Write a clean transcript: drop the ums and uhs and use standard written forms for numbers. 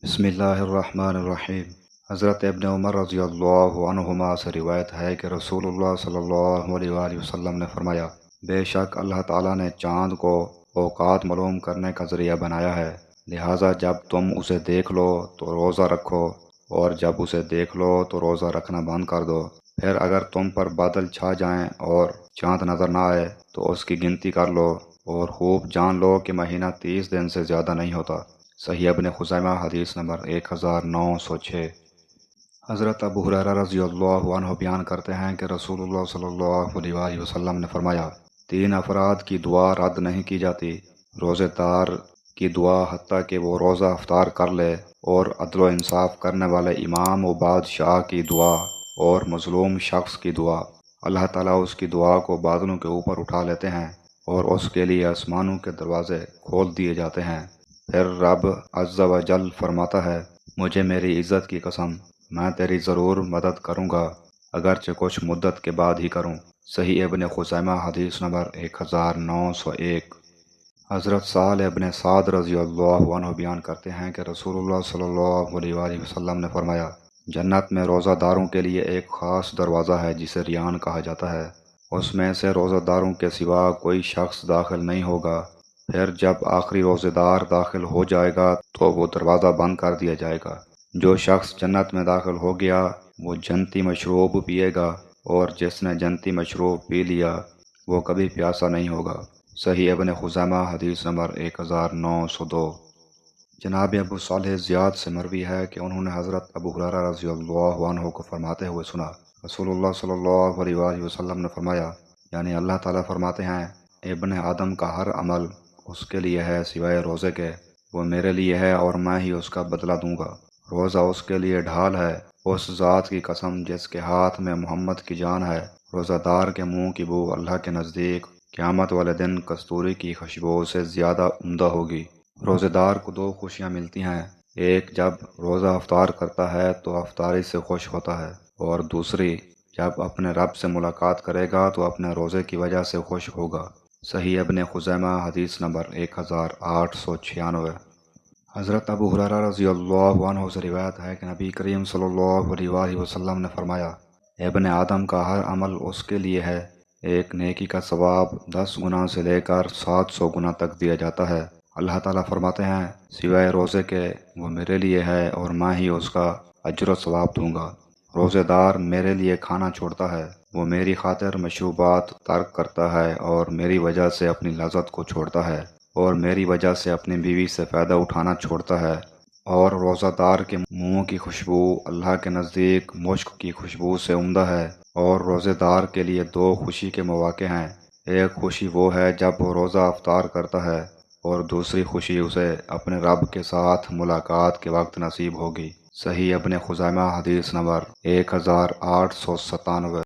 بسم اللہ الرحمن الرحیم۔ حضرت ابن عمر رضی اللہ عنہما سے روایت ہے کہ رسول اللہ صلی اللہ علیہ وآلہ وسلم نے فرمایا، بے شک اللہ تعالیٰ نے چاند کو اوقات معلوم کرنے کا ذریعہ بنایا ہے، لہٰذا جب تم اسے دیکھ لو تو روزہ رکھو، اور جب اسے دیکھ لو تو روزہ رکھنا بند کر دو۔ پھر اگر تم پر بادل چھا جائیں اور چاند نظر نہ آئے تو اس کی گنتی کر لو، اور خوب جان لو کہ مہینہ 30 دن سے زیادہ نہیں ہوتا۔ صحیح ابن خزیمہ حدیث نمبر 1906۔ حضرت ابو ہریرہ رضی اللہ عنہ بیان کرتے ہیں کہ رسول اللہ صلی اللہ علیہ وآلہ وسلم نے فرمایا، 3 افراد کی دعا رد نہیں کی جاتی، روزے دار کی دعا حتیٰ کہ وہ روزہ افطار کر لے، اور عدل و انصاف کرنے والے امام و بادشاہ کی دعا، اور مظلوم شخص کی دعا۔ اللہ تعالیٰ اس کی دعا کو بادلوں کے اوپر اٹھا لیتے ہیں اور اس کے لیے آسمانوں کے دروازے کھول دیے جاتے ہیں۔ پھر رب عز و جل فرماتا ہے، مجھے میری عزت کی قسم، میں تیری ضرور مدد کروں گا، اگرچہ کچھ مدت کے بعد ہی کروں۔ صحیح ابن خزیمہ حدیث نمبر 1901۔ حضرت سہل ابن سعد رضی اللہ عنہ بیان کرتے ہیں کہ رسول اللہ صلی اللہ علیہ وآلہ وسلم نے فرمایا، جنت میں روزہ داروں کے لیے ایک خاص دروازہ ہے جسے ریان کہا جاتا ہے، اس میں سے روزہ داروں کے سوا کوئی شخص داخل نہیں ہوگا۔ پھر جب آخری روزے دار داخل ہو جائے گا تو وہ دروازہ بند کر دیا جائے گا۔ جو شخص جنت میں داخل ہو گیا وہ جنتی مشروب پیے گا، اور جس نے جنتی مشروب پی لیا وہ کبھی پیاسا نہیں ہوگا۔ صحیح ابن خزیمہ حدیث نمبر 1902۔ جناب ابو صالح زیاد سے مروی ہے کہ انہوں نے حضرت ابو ہریرہ رضی اللہ عنہ کو فرماتے ہوئے سنا، رسول اللہ صلی اللہ علیہ وآلہ وسلم نے فرمایا، یعنی اللہ تعالیٰ فرماتے ہیں، ابن آدم کا ہر عمل اس کے لیے ہے سوائے روزے کے، وہ میرے لیے ہے اور میں ہی اس کا بدلہ دوں گا۔ روزہ اس کے لیے ڈھال ہے، اس ذات کی قسم جس کے ہاتھ میں محمد کی جان ہے، روزہ دار کے منہ کی بو اللہ کے نزدیک قیامت والے دن کستوری کی خوشبو سے زیادہ عمدہ ہوگی۔ روزے دار کو 2 خوشیاں ملتی ہیں، ایک جب روزہ افطار کرتا ہے تو افطاری سے خوش ہوتا ہے، اور دوسری جب اپنے رب سے ملاقات کرے گا تو اپنے روزے کی وجہ سے خوش ہوگا۔ صحیح ابن خزیمہ حدیث نمبر 1896۔ حضرت ابو ہریرہ رضی اللہ عنہ سے روایت ہے کہ نبی کریم صلی اللہ علیہ وآلہ وسلم نے فرمایا، ابن آدم کا ہر عمل اس کے لیے ہے، ایک نیکی کا ثواب 10 گنا سے لے کر 700 گنا تک دیا جاتا ہے۔ اللہ تعالیٰ فرماتے ہیں، سوائے روزے کے وہ میرے لیے ہے اور میں ہی اس کا اجر و ثواب دوں گا۔ روزے دار میرے لیے کھانا چھوڑتا ہے، وہ میری خاطر مشروبات ترک کرتا ہے، اور میری وجہ سے اپنی لذت کو چھوڑتا ہے، اور میری وجہ سے اپنی بیوی سے فائدہ اٹھانا چھوڑتا ہے۔ اور روزہ دار کے منہ کی خوشبو اللہ کے نزدیک مشک کی خوشبو سے عمدہ ہے۔ اور روزے دار کے لیے 2 خوشی کے مواقع ہیں، ایک خوشی وہ ہے جب وہ روزہ افطار کرتا ہے، اور دوسری خوشی اسے اپنے رب کے ساتھ ملاقات کے وقت نصیب ہوگی۔ صحیح ابن خزیمہ حدیث نمبر 1897۔